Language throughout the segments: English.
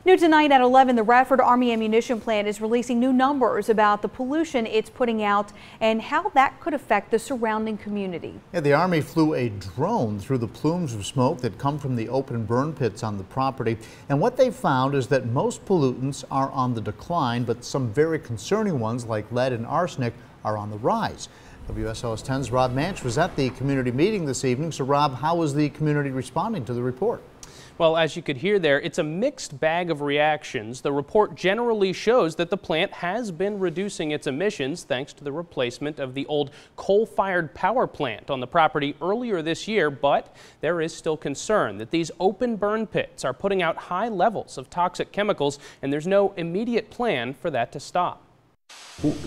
New tonight at 11, the Radford Army Ammunition Plant is releasing new numbers about the pollution it's putting out and how that could affect the surrounding community. Yeah, the Army flew a drone through the plumes of smoke that come from the open burn pits on the property. And what they found is that most pollutants are on the decline, but some very concerning ones like lead and arsenic are on the rise. WSLS 10's Rob Manch was at the community meeting this evening. So Rob, how is the community responding to the report? Well, as you could hear there, it's a mixed bag of reactions. The report generally shows that the plant has been reducing its emissions thanks to the replacement of the old coal-fired power plant on the property earlier this year, but there is still concern that these open burn pits are putting out high levels of toxic chemicals, and there's no immediate plan for that to stop.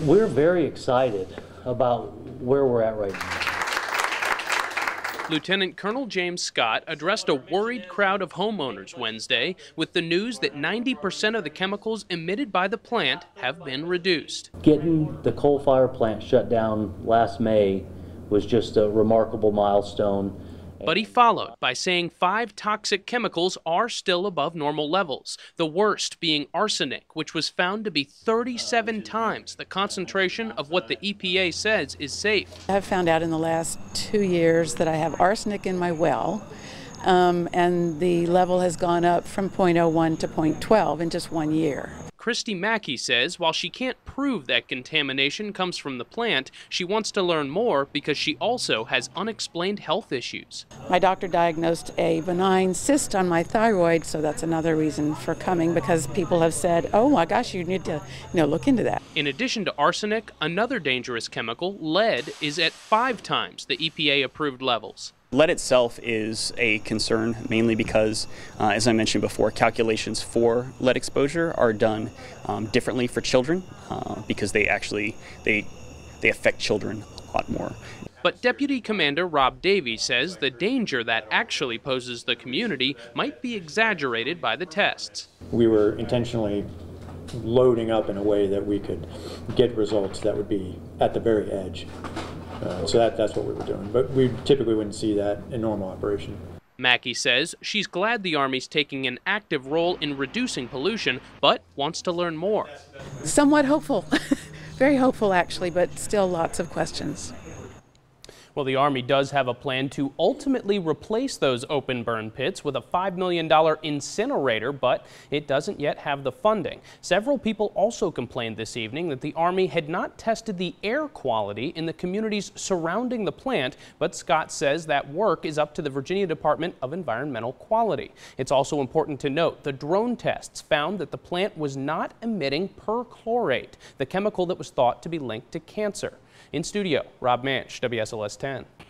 We're very excited about where we're at right now. Lieutenant Colonel James Scott addressed a worried crowd of homeowners Wednesday with the news that 90% of the chemicals emitted by the plant have been reduced. Getting the coal-fired plant shut down last May was just a remarkable milestone. But he followed by saying 5 toxic chemicals are still above normal levels, the worst being arsenic, which was found to be 37 times the concentration of what the EPA says is safe. I've found out in the last 2 years that I have arsenic in my well, and the level has gone up from 0.01 to 0.12 in just 1 year. Christy Mackey says while she can't prove that contamination comes from the plant, she wants to learn more because she also has unexplained health issues. My doctor diagnosed a benign cyst on my thyroid, so that's another reason for coming, because people have said, oh my gosh, you need to look into that. In addition to arsenic, another dangerous chemical, lead, is at 5 times the EPA approved levels. Lead itself is a concern mainly because, as I mentioned before, calculations for lead exposure are done differently for children because they affect children a lot more. But Deputy Commander Rob Davey says the danger that actually poses the community might be exaggerated by the tests. We were intentionally loading up in a way that we could get results that would be at the very edge. So that's what we were doing, but we typically wouldn't see that in normal operation. Mackey says she's glad the Army's taking an active role in reducing pollution, but wants to learn more. Somewhat hopeful, very hopeful actually, but still lots of questions. Well, the Army does have a plan to ultimately replace those open burn pits with a $5 million incinerator, but it doesn't yet have the funding. Several people also complained this evening that the Army had not tested the air quality in the communities surrounding the plant, but Scott says that work is up to the Virginia Department of Environmental Quality. It's also important to note the drone tests found that the plant was not emitting perchlorate, the chemical that was thought to be linked to cancer. In studio, Rob Manch, WSLS 10.